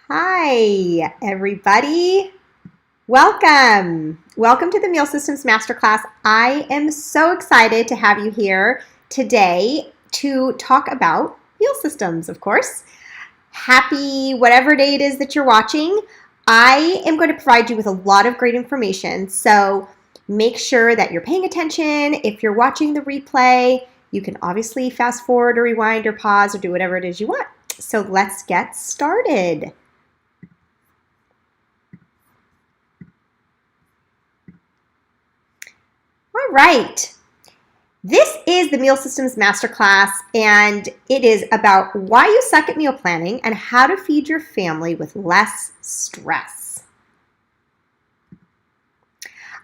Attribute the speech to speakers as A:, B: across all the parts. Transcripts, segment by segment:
A: Hi, everybody. Welcome. Welcome to the Meal Systems Masterclass. I am so excited to have you here today to talk about meal systems, of course. Happy whatever day it is that you're watching. I am going to provide you with a lot of great information, so make sure that you're paying attention. If you're watching the replay, you can obviously fast forward or rewind or pause or do whatever it is you want. So let's get started. All right, this is the Meal Systems Masterclass, and it is about why you suck at meal planning and how to feed your family with less stress.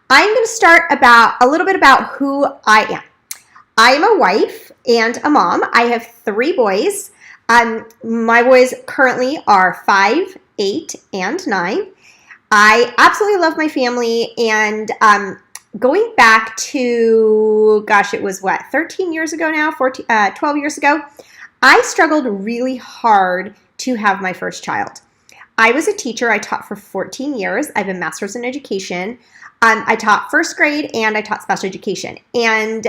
A: I'm going to start a little bit about who I am. I am a wife and a mom. I have 3 boys. My boys currently are 5, 8, and 9. I absolutely love my family, and going back to, gosh, it was what, 13 years ago now, 12 years ago, I struggled really hard to have my first child. I was a teacher. I taught for 14 years. I have a master's in education. I taught first grade and I taught special education. And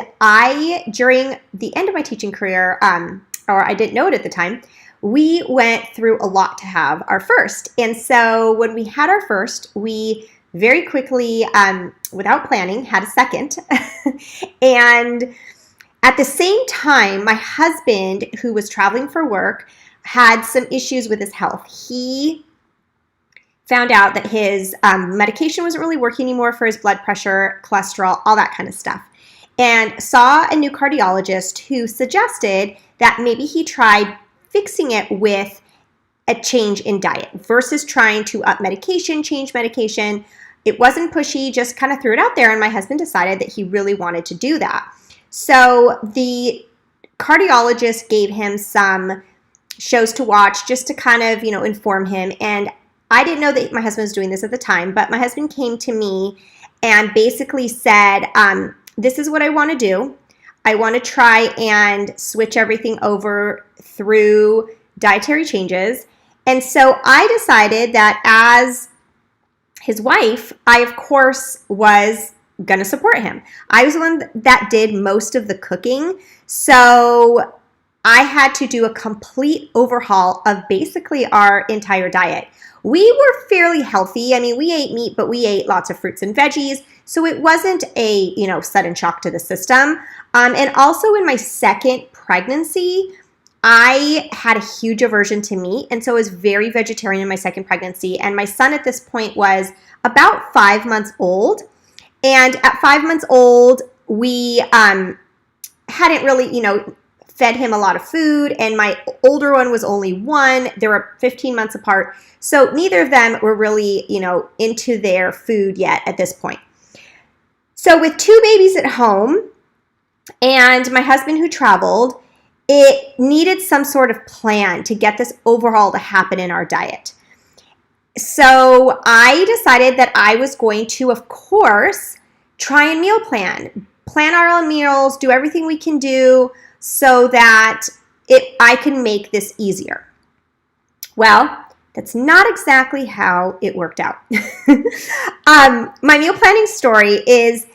A: during the end of my teaching career, or I didn't know it at the time, we went through a lot to have our first. And so when we had our first, we very quickly, without planning, had a second. And at the same time, my husband, who was traveling for work, had some issues with his health. He found out that his medication wasn't really working anymore for his blood pressure, cholesterol, all that kind of stuff, and saw a new cardiologist who suggested that maybe he tried fixing it with a change in diet versus trying to up medication, change medication. It wasn't pushy, just kind of threw it out there, and my husband decided that he really wanted to do that. So the cardiologist gave him some shows to watch just to kind of, inform him. And I didn't know that my husband was doing this at the time, but my husband came to me and basically said, this is what I want to do. I want to try and switch everything over through dietary changes. And so I decided that as his wife, I, of course, was going to support him. I was the one that did most of the cooking. So I had to do a complete overhaul of basically our entire diet. We were fairly healthy. I mean, we ate meat, but we ate lots of fruits and veggies. So it wasn't a, sudden shock to the system. And also in my second pregnancy, I had a huge aversion to meat, and so I was very vegetarian in my second pregnancy. And my son at this point was about 5 months old. And at 5 months old, we hadn't really, fed him a lot of food. And my older one was only 1. They were 15 months apart. So neither of them were really, into their food yet at this point. So with 2 babies at home and my husband who traveled, it needed some sort of plan to get this overhaul to happen in our diet. So I decided that I was going to, of course, try and meal plan our own meals, do everything we can do so that I can make this easier. Well, that's not exactly how it worked out. My meal planning story is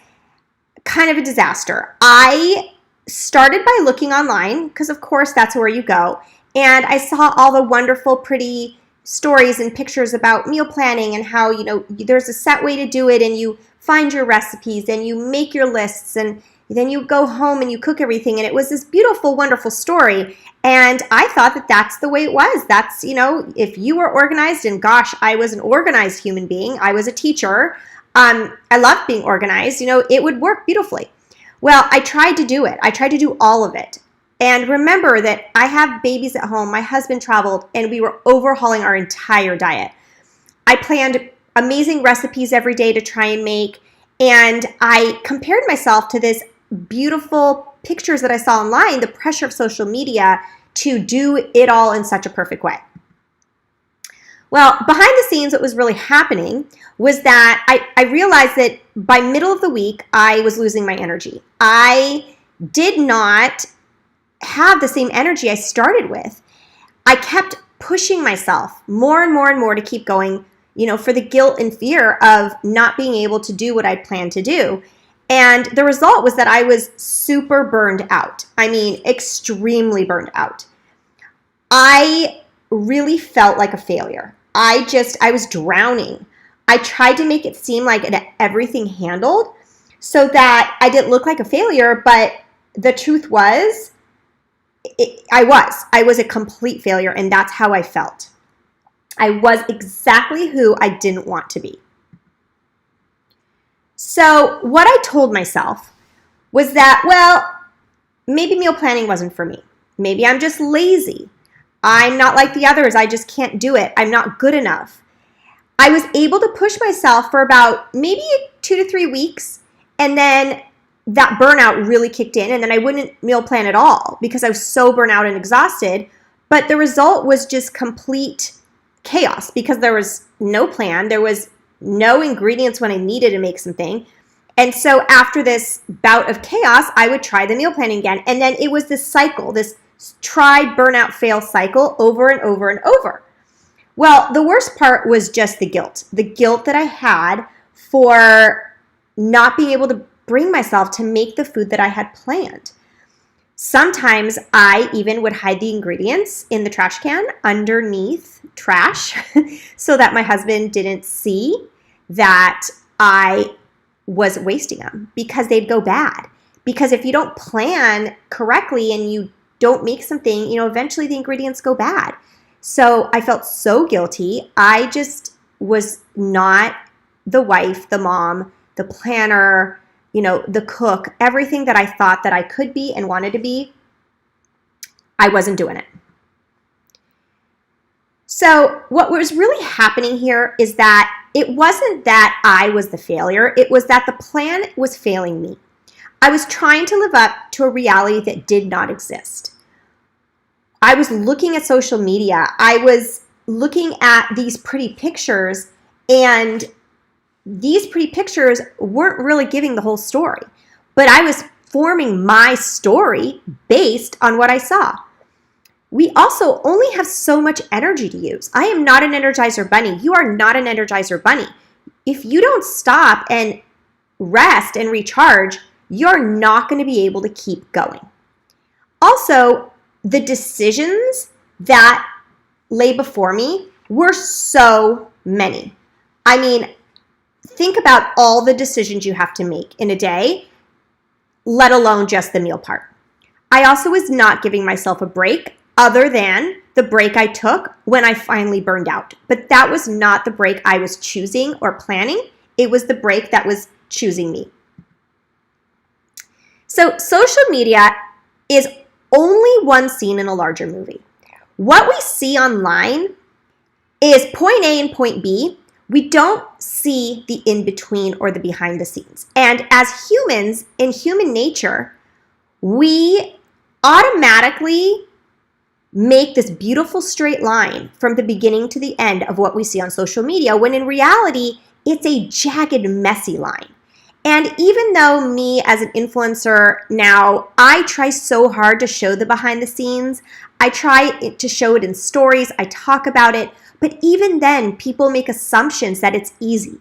A: kind of a disaster. I started by looking online because, of course, that's where you go. And I saw all the wonderful, pretty stories and pictures about meal planning and how, there's a set way to do it, and you find your recipes and you make your lists, and then you go home and you cook everything. And it was this beautiful, wonderful story. And I thought that that's the way it was. That's, if you were organized, and gosh, I was an organized human being. I was a teacher. I loved being organized. It would work beautifully. Well, I tried to do it. I tried to do all of it. And remember that I have babies at home. My husband traveled, and we were overhauling our entire diet. I planned amazing recipes every day to try and make, and I compared myself to this beautiful pictures that I saw online, the pressure of social media to do it all in such a perfect way. Well, behind the scenes, what was really happening was that I realized that by middle of the week, I was losing my energy. I did not have the same energy I started with. I kept pushing myself more and more and more to keep going, for the guilt and fear of not being able to do what I planned to do. And the result was that I was super burned out. I mean, extremely burned out. I really felt like a failure. I was drowning. I tried to make it seem like I had everything handled so that I didn't look like a failure, but the truth was, I was a complete failure, and that's how I felt. I was exactly who I didn't want to be. So what I told myself was that, well, maybe meal planning wasn't for me. Maybe I'm just lazy. I'm not like the others. I just can't do it. I'm not good enough. I was able to push myself for about maybe 2 to 3 weeks, and then that burnout really kicked in, and then I wouldn't meal plan at all because I was so burnt out and exhausted. But the result was just complete chaos because there was no plan. There was no ingredients when I needed to make something. And so after this bout of chaos, I would try the meal planning again. And then it was this cycle, this try, burnout, fail cycle over and over and over. Well, the worst part was just the guilt that I had for not being able to bring myself to make the food that I had planned. Sometimes I even would hide the ingredients in the trash can underneath trash so that my husband didn't see that I was wasting them because they'd go bad. Because if you don't plan correctly and you don't make something, eventually the ingredients go bad. So I felt so guilty. I just was not the wife, the mom, the planner, the cook, everything that I thought that I could be and wanted to be. I wasn't doing it. So what was really happening here is that it wasn't that I was the failure. It was that the plan was failing me. I was trying to live up to a reality that did not exist. I was looking at social media. I was looking at these pretty pictures, and these pretty pictures weren't really giving the whole story. But I was forming my story based on what I saw. We also only have so much energy to use. I am not an Energizer Bunny. You are not an Energizer Bunny. If you don't stop and rest and recharge, you're not going to be able to keep going. Also, the decisions that lay before me were so many. I mean, think about all the decisions you have to make in a day, let alone just the meal part. I also was not giving myself a break other than the break I took when I finally burned out. But that was not the break I was choosing or planning. It was the break that was choosing me. So social media is only one scene in a larger movie. What we see online is point A and point B. We don't see the in-between or the behind the scenes. And as humans, in human nature, we automatically make this beautiful straight line from the beginning to the end of what we see on social media, when in reality, it's a jagged, messy line. And even though me as an influencer now, I try so hard to show the behind the scenes, I try to show it in stories, I talk about it, but even then, people make assumptions that it's easy.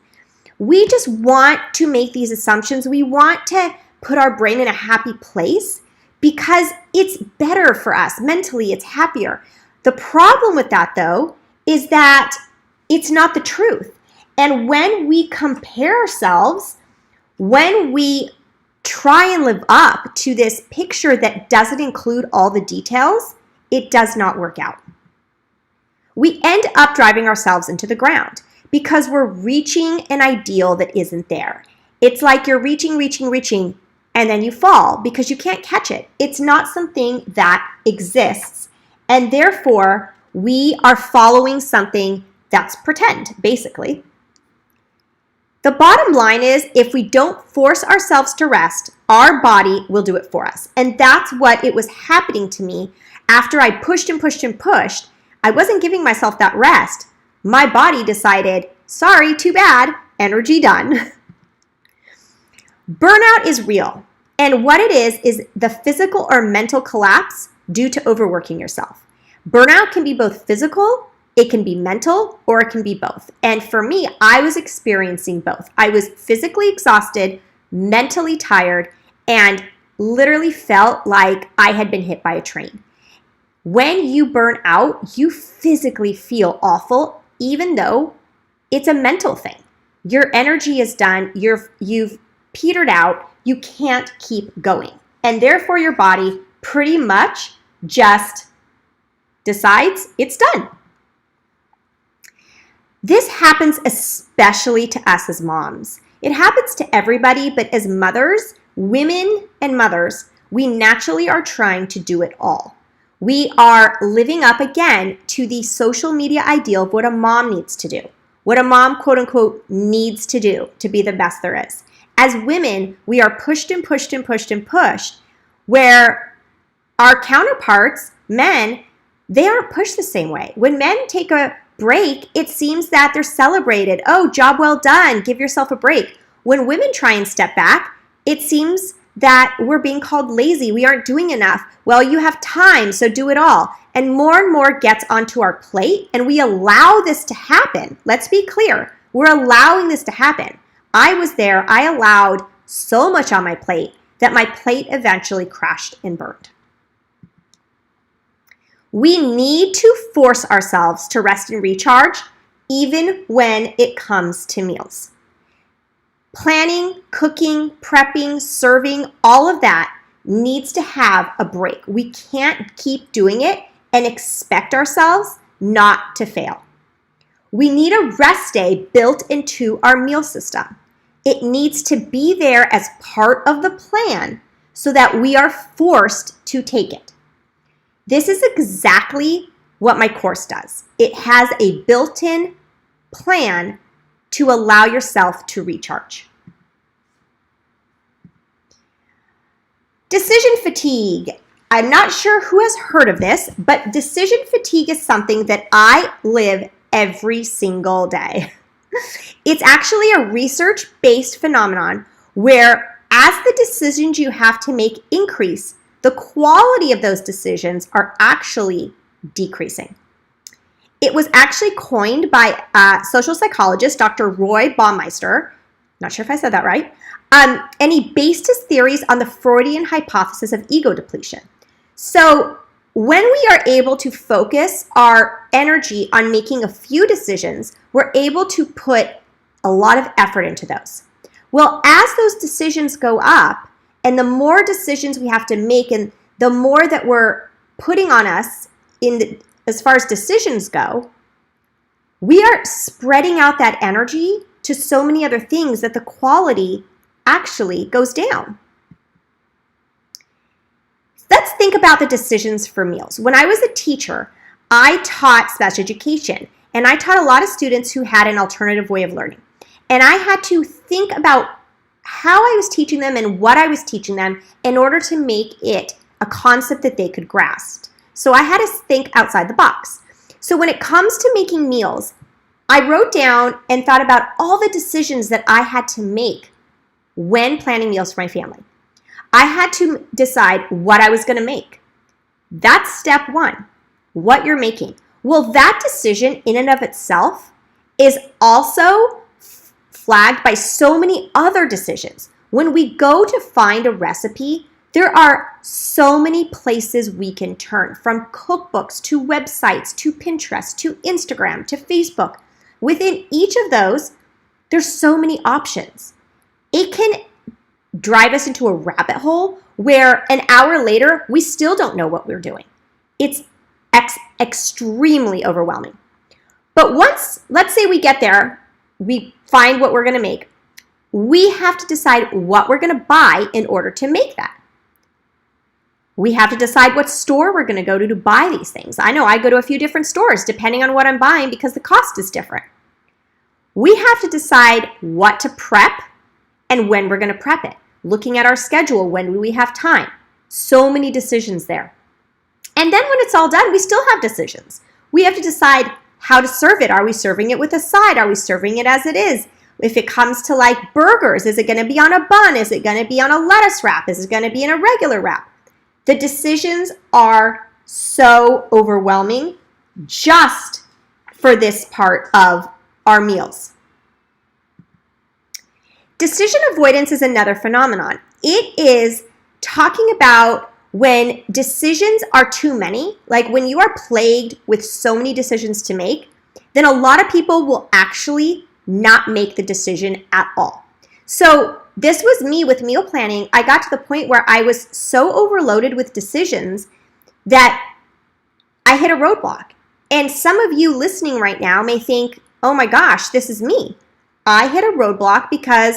A: We just want to make these assumptions. We want to put our brain in a happy place because it's better for us. Mentally, it's happier. The problem with that, though, is that it's not the truth. And when we compare ourselves, when we try and live up to this picture that doesn't include all the details, it does not work out. We end up driving ourselves into the ground because we're reaching an ideal that isn't there. It's like you're reaching, and then you fall because you can't catch it. It's not something that exists. And therefore, we are following something that's pretend, basically. The bottom line is, if we don't force ourselves to rest, our body will do it for us. And that's what it was happening to me after I pushed and pushed and pushed. I wasn't giving myself that rest. My body decided, sorry, too bad, energy done. Burnout is real. And what it is the physical or mental collapse due to overworking yourself. Burnout can be both physical, it can be mental, or it can be both. And for me, I was experiencing both. I was physically exhausted, mentally tired, and literally felt like I had been hit by a train. When you burn out, you physically feel awful, even though it's a mental thing. Your energy is done, you've petered out, you can't keep going. And therefore your body pretty much just decides it's done. This happens especially to us as moms. It happens to everybody, but as mothers, women and mothers, we naturally are trying to do it all. We are living up again to the social media ideal of what a mom needs to do, what a mom, quote unquote, needs to do to be the best there is. As women, we are pushed and pushed and pushed and pushed, where our counterparts, men, they aren't pushed the same way. When men take a break, it seems that they're celebrated. Oh, job well done, give yourself a break. When women try and step back, it seems that we're being called lazy. We aren't doing enough. Well, you have time, so do it all. And more gets onto our plate, and we allow this to happen. Let's be clear. We're allowing this to happen. I was there. I allowed so much on my plate that my plate eventually crashed and burned. We need to force ourselves to rest and recharge, even when it comes to meals. Planning, cooking, prepping, serving, all of that needs to have a break. We can't keep doing it and expect ourselves not to fail. We need a rest day built into our meal system. It needs to be there as part of the plan so that we are forced to take it. This is exactly what my course does. It has a built-in plan to allow yourself to recharge. Decision fatigue. I'm not sure who has heard of this, but decision fatigue is something that I live every single day. It's actually a research-based phenomenon where as the decisions you have to make increase, the quality of those decisions are actually decreasing. It was actually coined by social psychologist Dr. Roy Baumeister, not sure if I said that right, and he based his theories on the Freudian hypothesis of ego depletion. So when we are able to focus our energy on making a few decisions, we're able to put a lot of effort into those. Well, as those decisions go up, and the more decisions we have to make, and the more that we're putting on us as far as decisions go, we are spreading out that energy to so many other things that the quality actually goes down. Let's think about the decisions for meals. When I was a teacher, I taught special education, and I taught a lot of students who had an alternative way of learning. And I had to think about how I was teaching them and what I was teaching them in order to make it a concept that they could grasp. So I had to think outside the box. So when it comes to making meals, I wrote down and thought about all the decisions that I had to make when planning meals for my family. I had to decide what I was going to make. That's step one, what you're making. Well, that decision in and of itself is also flagged by so many other decisions. When we go to find a recipe, there are so many places we can turn, from cookbooks to websites to Pinterest to Instagram to Facebook. Within each of those, there's so many options. It can drive us into a rabbit hole where an hour later, we still don't know what we're doing. It's extremely overwhelming. But once, let's say we get there, we find what we're going to make, we have to decide what we're going to buy in order to make that. We have to decide what store we're going to go to buy these things. I know I go to a few different stores depending on what I'm buying because the cost is different. We have to decide what to prep and when we're going to prep it. Looking at our schedule, when do we have time? So many decisions there. And then when it's all done, we still have decisions. We have to decide how to serve it. Are we serving it with a side? Are we serving it as it is? If it comes to like burgers, is it going to be on a bun? Is it going to be on a lettuce wrap? Is it going to be in a regular wrap? The decisions are so overwhelming just for this part of our meals. Decision avoidance is another phenomenon. It is talking about when decisions are too many, like when you are plagued with so many decisions to make, then a lot of people will actually not make the decision at all. So this was me with meal planning. I got to the point where I was so overloaded with decisions that I hit a roadblock. And some of you listening right now may think, oh my gosh, this is me. I hit a roadblock because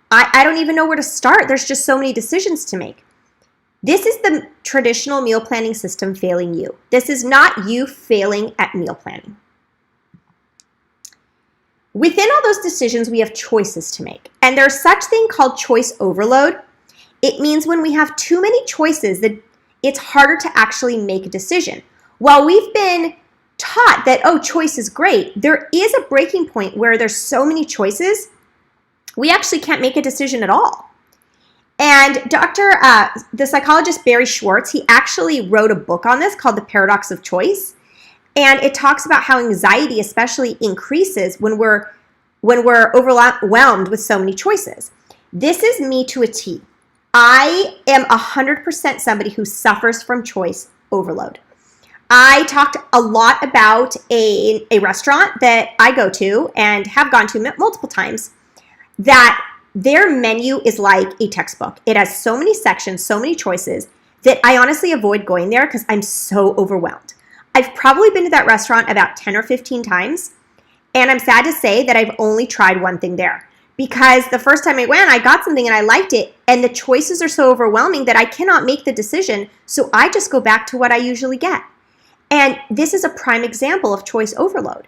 A: I don't even know where to start. There's just so many decisions to make. This is the traditional meal planning system failing you. This is not you failing at meal planning. Within all those decisions, we have choices to make. And there's such thing called choice overload. It means when we have too many choices that it's harder to actually make a decision. While we've been taught that, oh, choice is great, there is a breaking point where there's so many choices, we actually can't make a decision at all. And the psychologist Barry Schwartz, he actually wrote a book on this called The Paradox of Choice. And it talks about how anxiety especially increases when we're overwhelmed with so many choices. This is me to a T. I am 100% somebody who suffers from choice overload. I talked a lot about a restaurant that I go to and have gone to multiple times, that their menu is like a textbook. It has so many sections, so many choices, that I honestly avoid going there because I'm so overwhelmed. I've probably been to that restaurant about 10 or 15 times, and I'm sad to say that I've only tried one thing there. Because the first time I went, I got something and I liked it, and the choices are so overwhelming that I cannot make the decision, so I just go back to what I usually get. And this is a prime example of choice overload.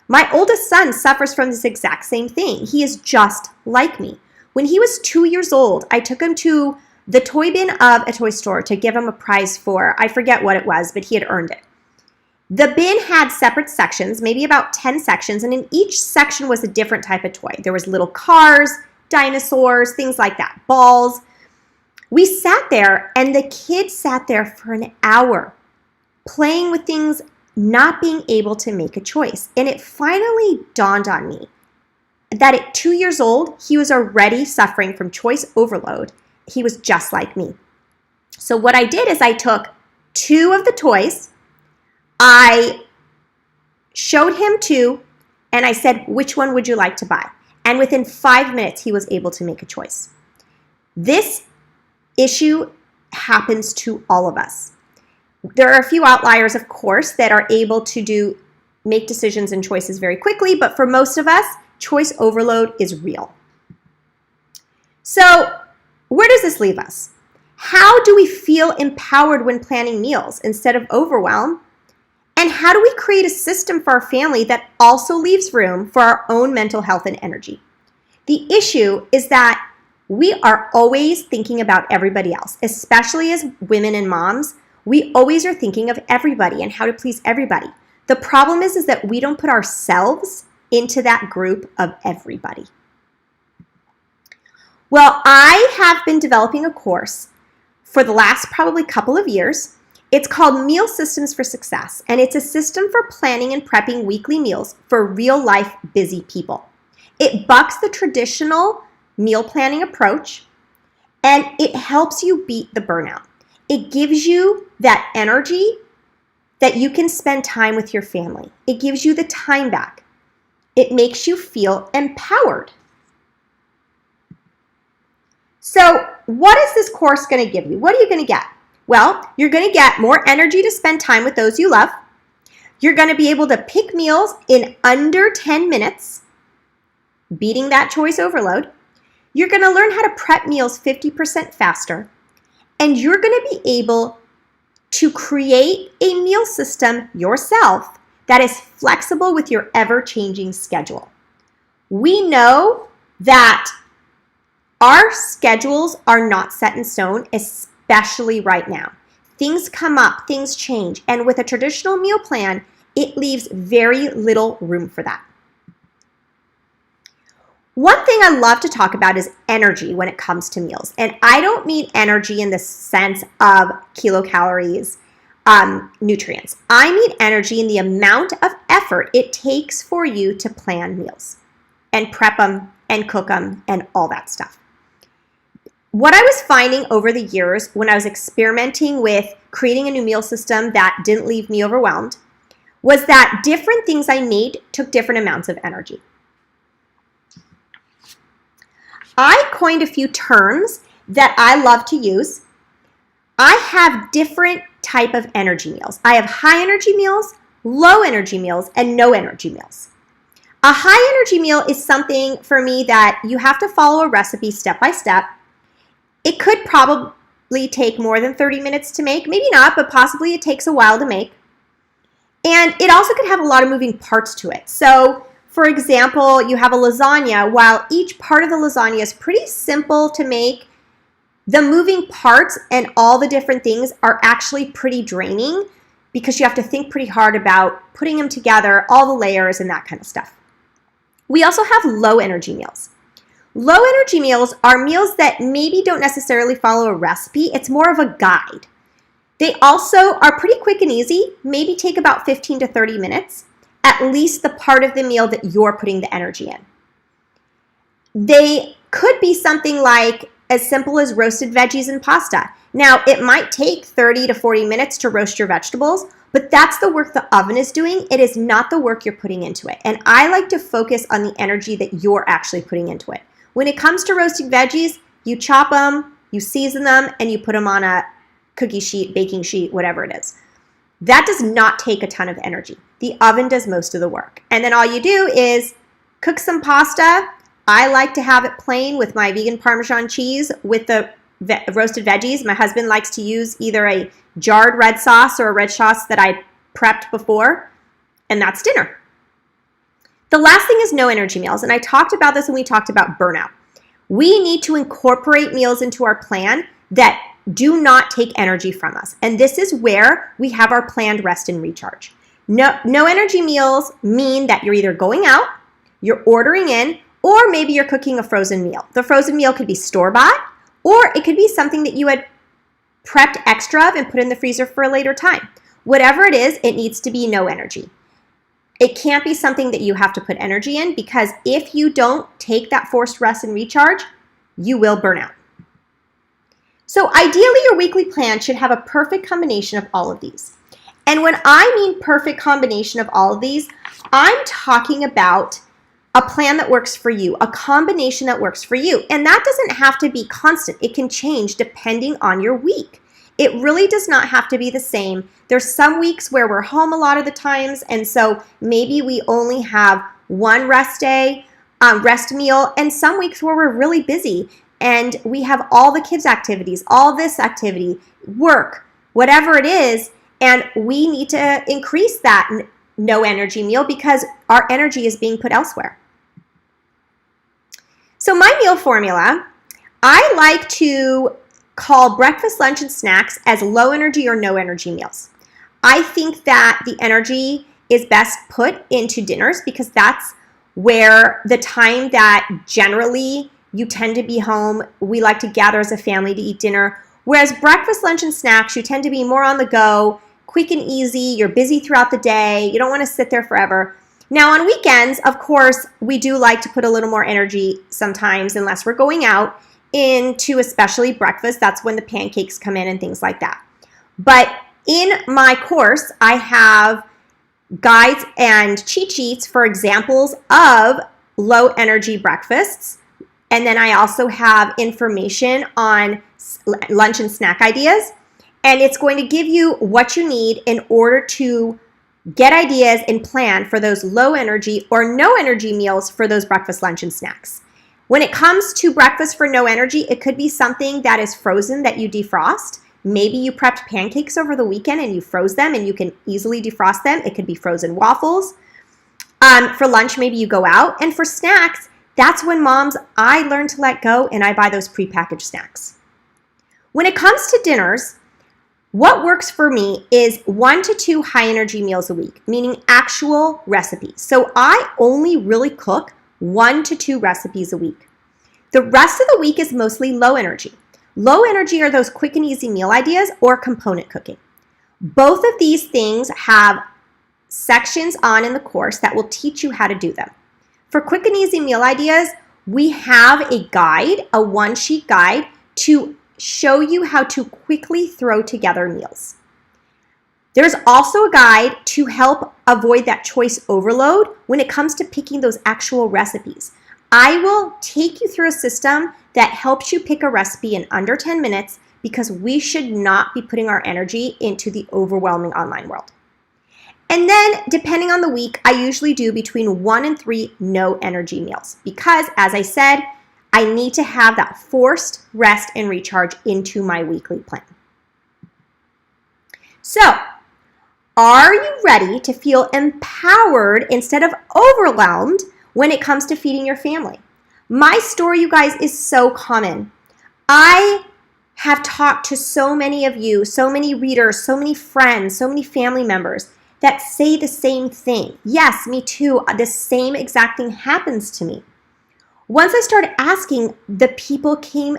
A: My oldest son suffers from this exact same thing. He is just like me. When he was 2 years old, I took him to the toy bin of a toy store to give him a prize for, I forget what it was, but he had earned it. The bin had separate sections, maybe about 10 sections, and in each section was a different type of toy. There was little cars, dinosaurs, things like that, balls. We sat there, and the kid sat there for an hour playing with things, not being able to make a choice. And it finally dawned on me that at 2 years old, he was already suffering from choice overload. He was just like me. So what I did is I took 2 of the toys, I showed him 2, and I said, which one would you like to buy? And within 5 minutes, he was able to make a choice. This issue happens to all of us. There are a few outliers, of course, that are able to make decisions and choices very quickly, but for most of us, choice overload is real. So where does this leave us? How do we feel empowered when planning meals instead of overwhelmed? And how do we create a system for our family that also leaves room for our own mental health and energy? The issue is that we are always thinking about everybody else, especially as women and moms. We always are thinking of everybody and how to please everybody. The problem is that we don't put ourselves into that group of everybody. Well, I have been developing a course for the last probably couple of years. It's called Meal Systems for Success, and it's a system for planning and prepping weekly meals for real-life busy people. It bucks the traditional meal planning approach, and it helps you beat the burnout. It gives you that energy that you can spend time with your family. It gives you the time back. It makes you feel empowered. So what is this course going to give you? What are you going to get? Well, you're going to get more energy to spend time with those you love. You're going to be able to pick meals in under 10 minutes, beating that choice overload. You're going to learn how to prep meals 50% faster. And you're going to be able to create a meal system yourself that is flexible with your ever-changing schedule. We know that our schedules are not set in stone, especially right now. Things come up, things change, and with a traditional meal plan, it leaves very little room for that. One thing I love to talk about is energy when it comes to meals. And I don't mean energy in the sense of kilocalories. nutrients. I mean energy in the amount of effort it takes for you to plan meals and prep them and cook them and all that stuff. What I was finding over the years when I was experimenting with creating a new meal system that didn't leave me overwhelmed was that different things I made took different amounts of energy. I coined a few terms that I love to use. I have different type of energy meals. I have high energy meals, low energy meals, and no energy meals. A high energy meal is something for me that you have to follow a recipe step by step. It could probably take more than 30 minutes to make, maybe not, but possibly it takes a while to make. And it also could have a lot of moving parts to it. So, for example, you have a lasagna. While each part of the lasagna is pretty simple to make, the moving parts and all the different things are actually pretty draining because you have to think pretty hard about putting them together, all the layers and that kind of stuff. We also have low energy meals. Low energy meals are meals that maybe don't necessarily follow a recipe. It's more of a guide. They also are pretty quick and easy, maybe take about 15 to 30 minutes, at least the part of the meal that you're putting the energy in. They could be something like as simple as roasted veggies and pasta. Now, it might take 30 to 40 minutes to roast your vegetables, but that's the work the oven is doing. It is not the work you're putting into it. And I like to focus on the energy that you're actually putting into it. When it comes to roasting veggies, you chop them, you season them, and you put them on a cookie sheet, baking sheet, whatever it is. That does not take a ton of energy. The oven does most of the work. And then all you do is cook some pasta. I like to have it plain with my vegan Parmesan cheese with the roasted veggies. My husband likes to use either a jarred red sauce or a red sauce that I prepped before, and that's dinner. The last thing is no energy meals, and I talked about this when we talked about burnout. We need to incorporate meals into our plan that do not take energy from us, and this is where we have our planned rest and recharge. No energy meals mean that you're either going out, you're ordering in, or maybe you're cooking a frozen meal. The frozen meal could be store-bought, or it could be something that you had prepped extra of and put in the freezer for a later time. Whatever it is, it needs to be no energy. It can't be something that you have to put energy in, because if you don't take that forced rest and recharge, you will burn out. So ideally, your weekly plan should have a perfect combination of all of these. And when I mean perfect combination of all of these, I'm talking about a plan that works for you, a combination that works for you. And that doesn't have to be constant. It can change depending on your week. It really does not have to be the same. There's some weeks where we're home a lot of the times, and so maybe we only have one rest day, rest meal, and some weeks where we're really busy and we have all the kids' activities, all this activity, work, whatever it is, and we need to increase that no energy meal because our energy is being put elsewhere. So my meal formula, I like to call breakfast, lunch, and snacks as low energy or no energy meals. I think that the energy is best put into dinners because that's where the time that generally you tend to be home. We like to gather as a family to eat dinner. Whereas breakfast, lunch, and snacks, you tend to be more on the go, quick and easy. You're busy throughout the day. You don't want to sit there forever. Now on weekends, of course, we do like to put a little more energy sometimes unless we're going out into especially breakfast. That's when the pancakes come in and things like that. But in my course, I have guides and cheat sheets for examples of low energy breakfasts. And then I also have information on lunch and snack ideas. And it's going to give you what you need in order to get ideas and plan for those low energy or no energy meals for those breakfast, lunch, and snacks. When it comes to breakfast for no energy, it could be something that is frozen that you defrost. Maybe you prepped pancakes over the weekend and you froze them and you can easily defrost them. It could be frozen waffles. For lunch, maybe you go out. And for snacks, that's when moms, I learn to let go and I buy those prepackaged snacks. When it comes to dinners, what works for me is 1 to 2 high energy meals a week, meaning actual recipes. So I only really cook 1 to 2 recipes a week. The rest of the week is mostly low energy. Low energy are those quick and easy meal ideas or component cooking. Both of these things have sections on in the course that will teach you how to do them. For quick and easy meal ideas, we have a guide, a one-sheet guide to show you how to quickly throw together meals. There's also a guide to help avoid that choice overload when it comes to picking those actual recipes. I will take you through a system that helps you pick a recipe in under 10 minutes because we should not be putting our energy into the overwhelming online world. And then, depending on the week, I usually do between 1 and 3 no energy meals because, as I said, I need to have that forced rest and recharge into my weekly plan. So, are you ready to feel empowered instead of overwhelmed when it comes to feeding your family? My story, you guys, is so common. I have talked to so many of you, so many readers, so many friends, so many family members that say the same thing. Yes, me too. The same exact thing happens to me. Once I started asking, the people came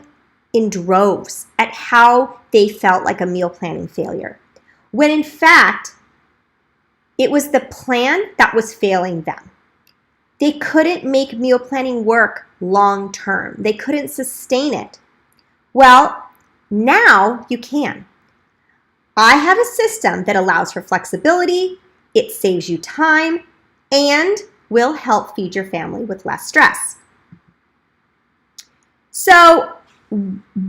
A: in droves at how they felt like a meal planning failure, when in fact, it was the plan that was failing them. They couldn't make meal planning work long term. They couldn't sustain it. Well, now you can. I have a system that allows for flexibility, it saves you time, and will help feed your family with less stress. So,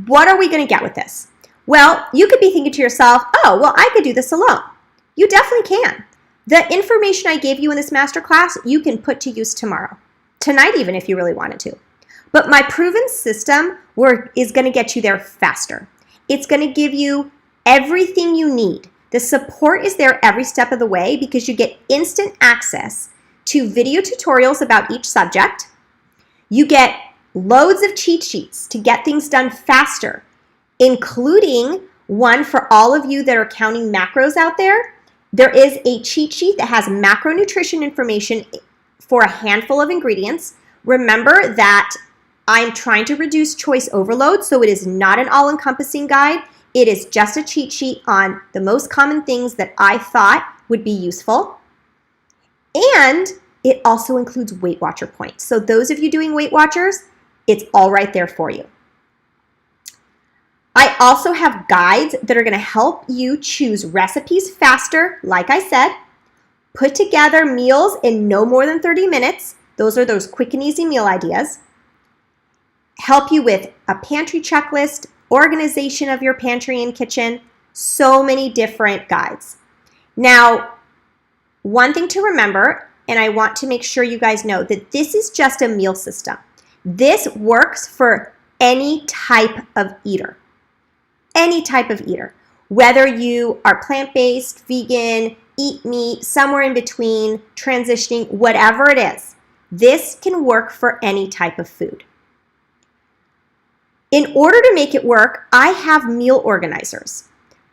A: what are we going to get with this? Well, you could be thinking to yourself, oh, well, I could do this alone. You definitely can. The information I gave you in this masterclass, you can put to use tomorrow, tonight even if you really wanted to. But my proven system is going to get you there faster. It's going to give you everything you need. The support is there every step of the way because you get instant access to video tutorials about each subject. You get loads of cheat sheets to get things done faster, including one for all of you that are counting macros out there. There is a cheat sheet that has macronutrition information for a handful of ingredients. Remember that I'm trying to reduce choice overload, so it is not an all-encompassing guide. It is just a cheat sheet on the most common things that I thought would be useful. And it also includes Weight Watcher points. So those of you doing Weight Watchers, it's all right there for you. I also have guides that are going to help you choose recipes faster, like I said, put together meals in no more than 30 minutes. Those are those quick and easy meal ideas. Help you with a pantry checklist, organization of your pantry and kitchen, so many different guides. Now, one thing to remember, and I want to make sure you guys know that this is just a meal system. This works for any type of eater. Any type of eater. Whether you are plant-based, vegan, eat meat, somewhere in between, transitioning, whatever it is, this can work for any type of food. In order to make it work, I have meal organizers.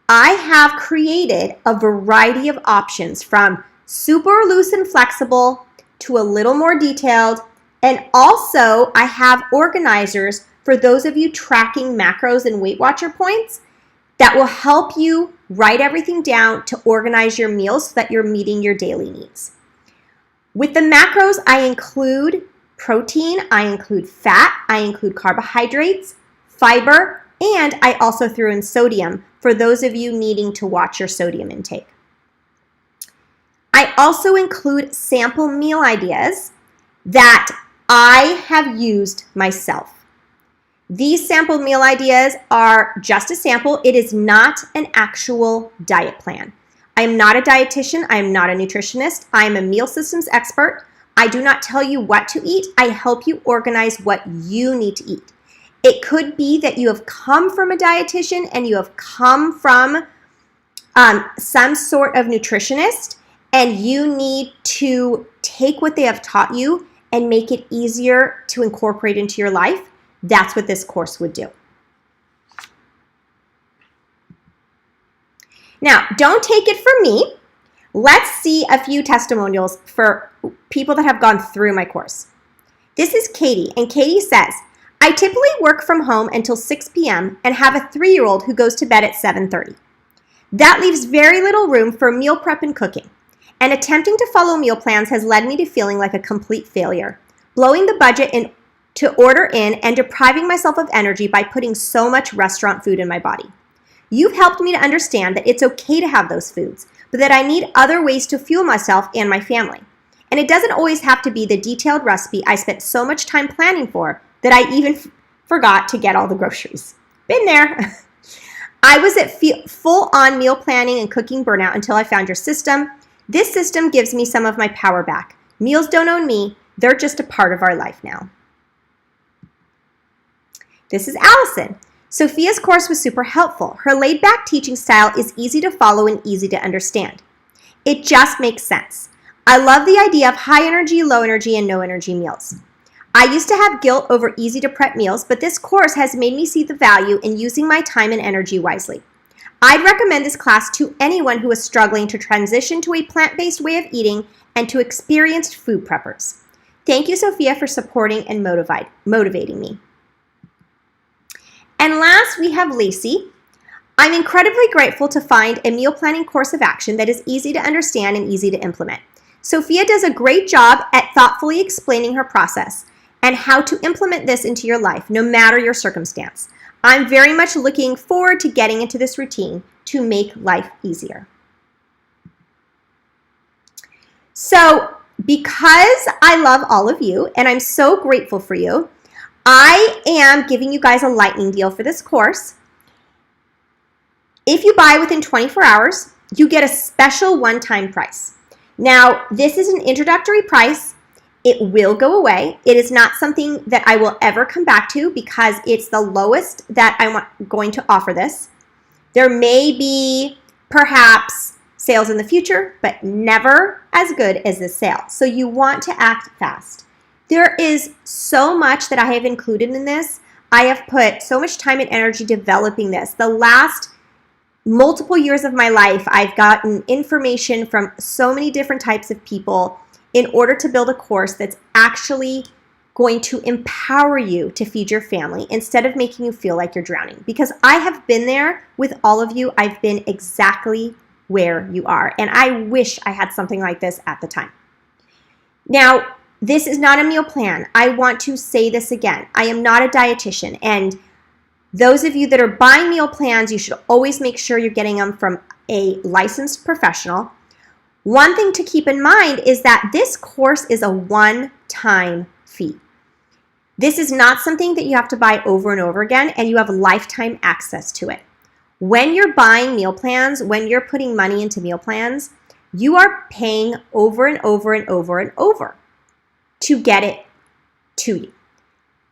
A: I have created a variety of options from super loose and flexible to a little more detailed, and also I have organizers for those of you tracking macros and Weight Watcher points that will help you write everything down to organize your meals so that you're meeting your daily needs. With the macros, I include protein, I include fat, I include carbohydrates, fiber, and I also threw in sodium for those of you needing to watch your sodium intake. I also include sample meal ideas that I have used myself. These sample meal ideas are just a sample. It is not an actual diet plan. I am not a dietitian. I am not a nutritionist. I am a meal systems expert. I do not tell you what to eat. I help you organize what you need to eat. It could be that you have come from a dietitian and you have come from some sort of nutritionist, and you need to take what they have taught you and make it easier to incorporate into your life. That's what this course would do. Now, don't take it from me. Let's see a few testimonials for people that have gone through my course. This is Katie, and Katie says, I typically work from home until 6 p.m. and have a 3-year-old who goes to bed at 7:30. That leaves very little room for meal prep and cooking. And attempting to follow meal plans has led me to feeling like a complete failure, blowing the budget to order in and depriving myself of energy by putting so much restaurant food in my body. You've helped me to understand that it's okay to have those foods, but that I need other ways to fuel myself and my family. And it doesn't always have to be the detailed recipe I spent so much time planning for that I even forgot to get all the groceries. Been there. I was at full-on meal planning and cooking burnout until I found your system. This system gives me some of my power back. Meals don't own me. They're just a part of our life now. This is Allison. Sophia's course was super helpful. Her laid-back teaching style is easy to follow and easy to understand. It just makes sense. I love the idea of high energy, low energy, and no energy meals. I used to have guilt over easy to prep meals, but this course has made me see the value in using my time and energy wisely. I'd recommend this class to anyone who is struggling to transition to a plant-based way of eating and to experienced food preppers. Thank you, Sophia, for supporting and motivating me. And last, we have Lacey. I'm incredibly grateful to find a meal planning course of action that is easy to understand and easy to implement. Sophia does a great job at thoughtfully explaining her process and how to implement this into your life, no matter your circumstance. I'm very much looking forward to getting into this routine to make life easier. So, because I love all of you and I'm so grateful for you, I am giving you guys a lightning deal for this course. If you buy within 24 hours, you get a special one-time price. Now, this is an introductory price. It will go away. It is not something that I will ever come back to because it's the lowest that I'm going to offer this. There may be perhaps sales in the future, but never as good as this sale. So you want to act fast. There is so much that I have included in this. I have put so much time and energy developing this. The last multiple years of my life, I've gotten information from so many different types of people in order to build a course that's actually going to empower you to feed your family instead of making you feel like you're drowning. Because I have been there with all of you. I've been exactly where you are. And I wish I had something like this at the time. Now, this is not a meal plan. I want to say this again. I am not a dietitian. And those of you that are buying meal plans, you should always make sure you're getting them from a licensed professional. One thing to keep in mind is that this course is a one-time fee. This is not something that you have to buy over and over again, and you have lifetime access to it. When you're buying meal plans, when you're putting money into meal plans, you are paying over and over and over and over to get it to you.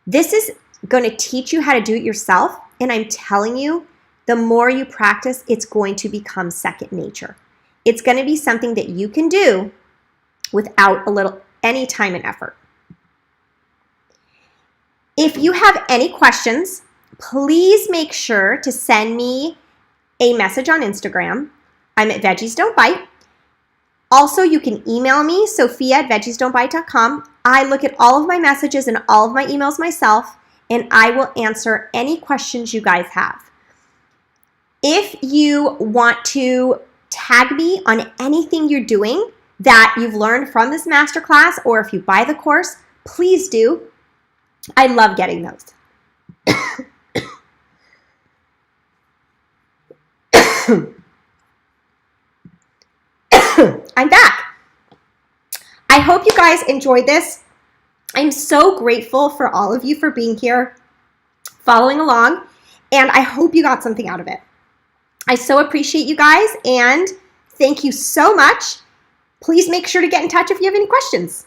A: This is going to teach you how to do it yourself, and I'm telling you, the more you practice, it's going to become second nature. It's going to be something that you can do without any time and effort. If you have any questions, please make sure to send me a message on Instagram. I'm at Veggies Don't Bite. Also, you can email me, sophia@veggiesdon'tbite.com. I look at all of my messages and all of my emails myself, and I will answer any questions you guys have. If you want to tag me on anything you're doing that you've learned from this masterclass, or if you buy the course, please do. I love getting those. I'm back. I hope you guys enjoyed this. I'm so grateful for all of you for being here, following along, and I hope you got something out of it. I so appreciate you guys, and thank you so much. Please make sure to get in touch if you have any questions.